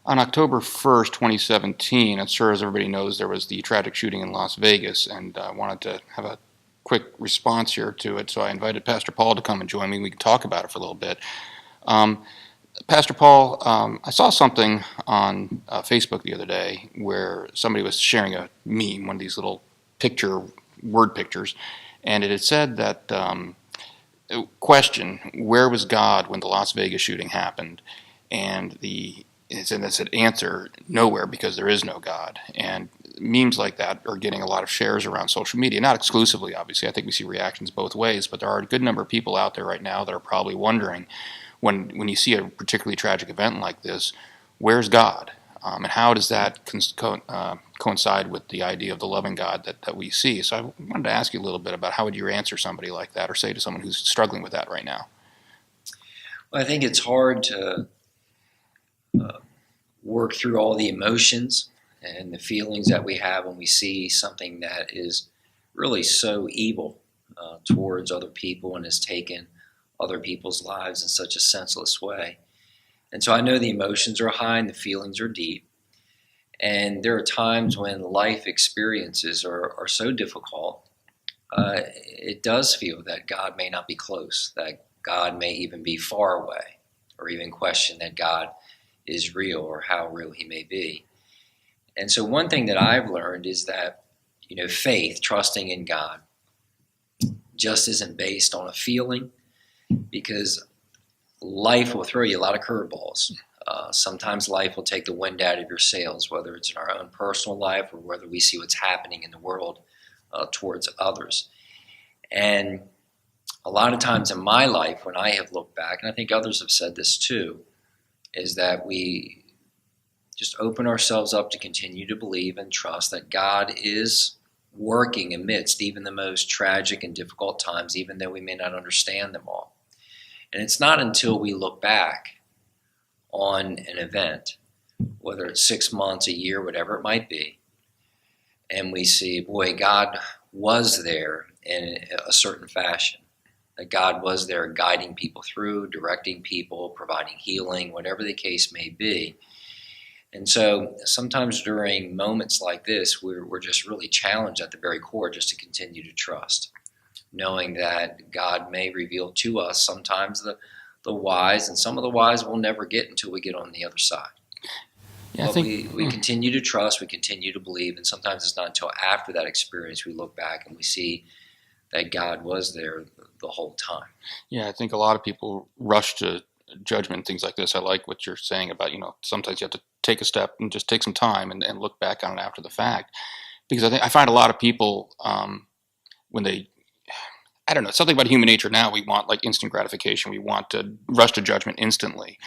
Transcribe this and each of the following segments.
On October 1st, 2017, I'm sure as everybody knows, there was the tragic shooting in Las Vegas, and I wanted to have a quick response here to it, so I invited Pastor Paul to come and join me. We can talk about it for a little bit. Um, Pastor Paul, I saw something on Facebook the other day where somebody was sharing a meme, one of these little word pictures, and it had said that, question, where was God when the Las Vegas shooting happened? And it said answer, nowhere, because there is no God. And memes like that are getting a lot of shares around social media, not exclusively, obviously. I think we see reactions both ways, but there are a good number of people out there right now that are probably wondering, when you see a particularly tragic event like this, where's God? And how does that coincide with the idea of the loving God that we see? So I wanted to ask you a little bit about how would you answer somebody like that, or say to someone who's struggling with that right now? Well, I think it's hard to work through all the emotions and the feelings that we have when we see something that is really so evil towards other people and has taken other people's lives in such a senseless way. And so I know the emotions are high and the feelings are deep. And there are times when life experiences are so difficult, it does feel that God may not be close, that God may even be far away, or even question that God is real or how real he may be. And so one thing that I've learned is that, faith, trusting in God, just isn't based on a feeling, because life will throw you a lot of curveballs. Sometimes life will take the wind out of your sails, whether it's in our own personal life or whether we see what's happening in the world towards others. And a lot of times in my life, when I have looked back, and I think others have said this too, is that we just open ourselves up to continue to believe and trust that God is working amidst even the most tragic and difficult times, even though we may not understand them all. And it's not until we look back on an event, whether it's 6 months, a year, whatever it might be, and we see, boy, God was there in a certain fashion, that God was there guiding people through, directing people, providing healing, whatever the case may be. And so sometimes during moments like this, we're just really challenged at the very core just to continue to trust, knowing that God may reveal to us sometimes the whys, and some of the whys we'll never get until we get on the other side. Yeah, but we continue to trust, we continue to believe, and sometimes it's not until after that experience we look back and we see that God was there the whole time. Yeah, I think a lot of people rush to judgment, things like this. I like what you're saying about, sometimes you have to take a step and just take some time and look back on it after the fact. Because I find a lot of people, when I don't know, something about human nature now, we want like instant gratification. We want to rush to judgment instantly.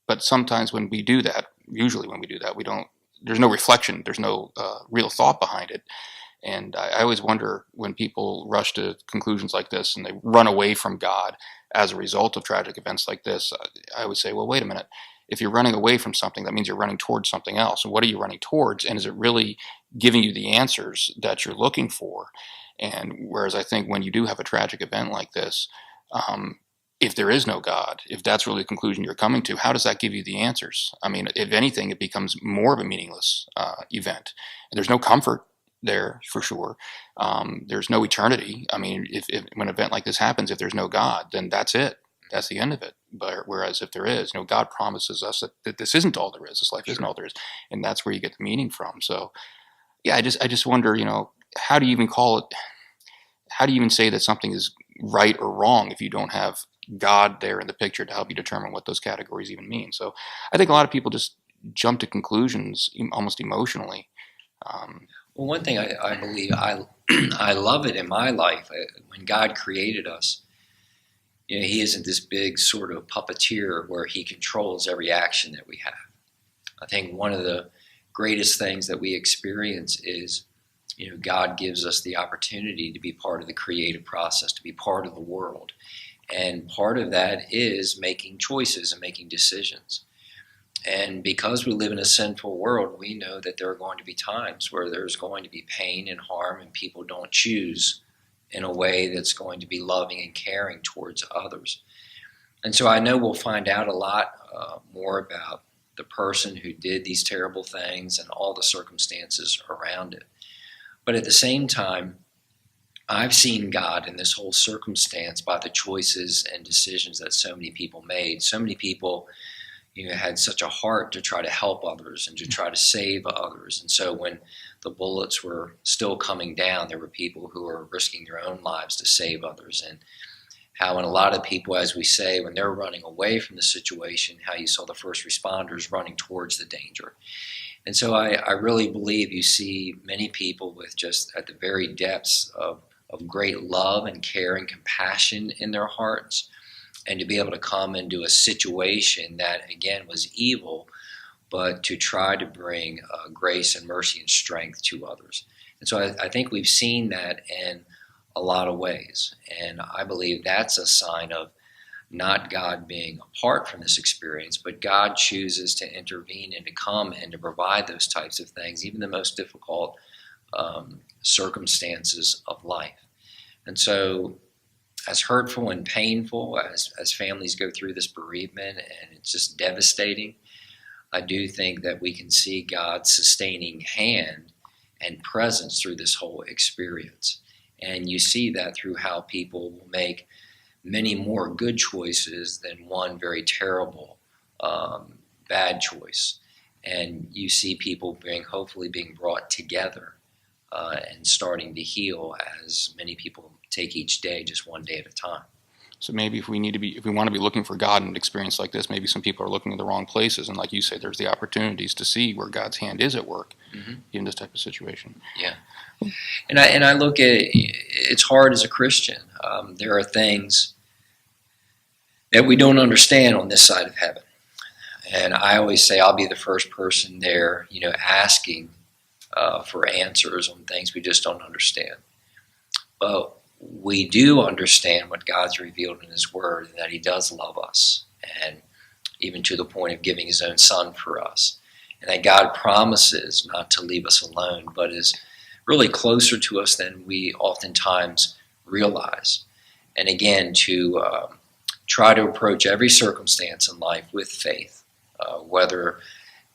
But sometimes when we do that, usually when we do that, there's no reflection, there's no real thought behind it. And I always wonder, when people rush to conclusions like this and they run away from God as a result of tragic events like this, I would say, well, wait a minute. If you're running away from something, that means you're running towards something else. And what are you running towards? And is it really giving you the answers that you're looking for? And whereas I think when you do have a tragic event like this, if there is no God, if that's really the conclusion you're coming to, how does that give you the answers? I mean, if anything, it becomes more of a meaningless event. And there's no comfort there, for sure. There's no eternity. I mean, if when an event like this happens, if there's no God, then that's it. That's the end of it. But whereas if there is, God promises us that this isn't all there is. This life isn't all there is, and that's where you get the meaning from. So, yeah, I just wonder, how do you even call it? How do you even say that something is right or wrong if you don't have God there in the picture to help you determine what those categories even mean? So, I think a lot of people just jump to conclusions almost emotionally. Well, one thing I believe, I love it in my life, when God created us, he isn't this big sort of puppeteer where he controls every action that we have. I think one of the greatest things that we experience is, God gives us the opportunity to be part of the creative process, to be part of the world. And part of that is making choices and making decisions. And because we live in a sinful world, we know that there are going to be times where there's going to be pain and harm, and people don't choose in a way that's going to be loving and caring towards others. And so I know we'll find out a lot more about the person who did these terrible things and all the circumstances around it. But at the same time, I've seen God in this whole circumstance by the choices and decisions that so many people made. So many people, had such a heart to try to help others and to try to save others. And so when the bullets were still coming down, there were people who were risking their own lives to save others. And how in a lot of people, as we say, when they're running away from the situation, how you saw the first responders running towards the danger. And so I really believe you see many people with just at the very depths of great love and care and compassion in their hearts, and to be able to come into a situation that, again, was evil, but to try to bring grace and mercy and strength to others. And so I think we've seen that in a lot of ways. And I believe that's a sign of not God being apart from this experience, but God chooses to intervene and to come and to provide those types of things, even the most difficult circumstances of life. And so as hurtful and painful as families go through this bereavement, and it's just devastating, I do think that we can see God's sustaining hand and presence through this whole experience. And you see that through how people will make many more good choices than one very terrible, bad choice. And you see people hopefully being brought together and starting to heal as many people take each day, just one day at a time. So maybe if we want to be looking for God in an experience like this, maybe some people are looking in the wrong places. And like you say, there's the opportunities to see where God's hand is at work in this type of situation. Yeah. And I look at it, it's hard as a Christian. There are things that we don't understand on this side of heaven. And I always say I'll be the first person there, asking for answers on things we just don't understand. But we do understand what God's revealed in His Word, and that He does love us, and even to the point of giving His own Son for us. And that God promises not to leave us alone, but is really closer to us than we oftentimes realize. And again, to try to approach every circumstance in life with faith, whether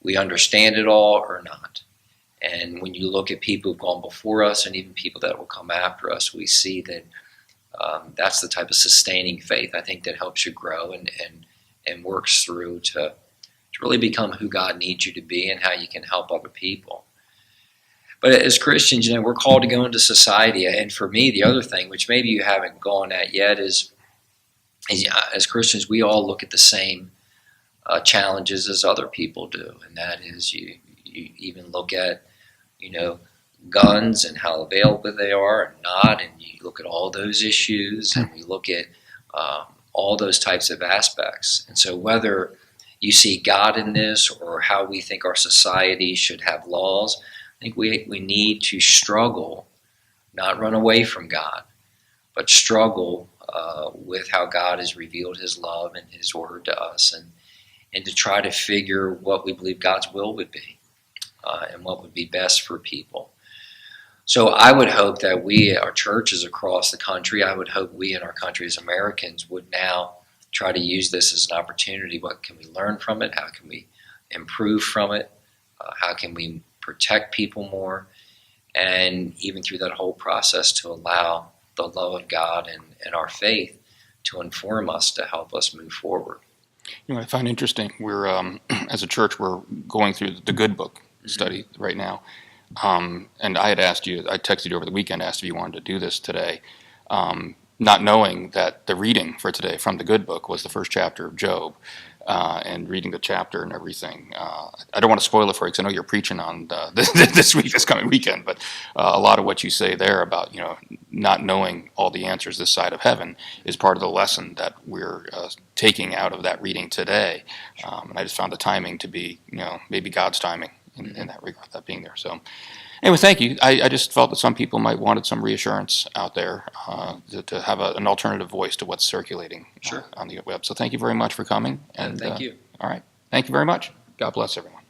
we understand it all or not. And when you look at people who've gone before us and even people that will come after us, we see that that's the type of sustaining faith, I think, that helps you grow and works through to really become who God needs you to be and how you can help other people. But as Christians, we're called to go into society. And for me, the other thing, which maybe you haven't gone at yet, is as Christians, we all look at the same challenges as other people do. And that is you even look at, guns and how available they are and not, and you look at all those issues, and we look at all those types of aspects. And so whether you see God in this or how we think our society should have laws, I think we need to struggle, not run away from God, but struggle with how God has revealed His love and His Word to us, and to try to figure what we believe God's will would be. And what would be best for people. So I would hope that we, our churches across the country, I would hope we in our country as Americans would now try to use this as an opportunity. What can we learn from it? How can we improve from it? How can we protect people more? And even through that whole process, to allow the love of God and our faith to inform us, to help us move forward. I find interesting, we're, as a church, we're going through the Good Book study right now. And I texted you over the weekend, asked if you wanted to do this today, not knowing that the reading for today from the Good Book was the first chapter of Job, and reading the chapter and everything. I don't want to spoil it for you, because I know you're preaching on this coming weekend, but a lot of what you say there about, not knowing all the answers this side of heaven is part of the lesson that we're taking out of that reading today. And I just found the timing to be, maybe God's timing in that regard, that being there. So anyway, thank you. I just felt that some people might wanted some reassurance out there, to have an alternative voice to what's circulating on the web. So thank you very much for coming. And thank you. All right. Thank you very much. God bless everyone.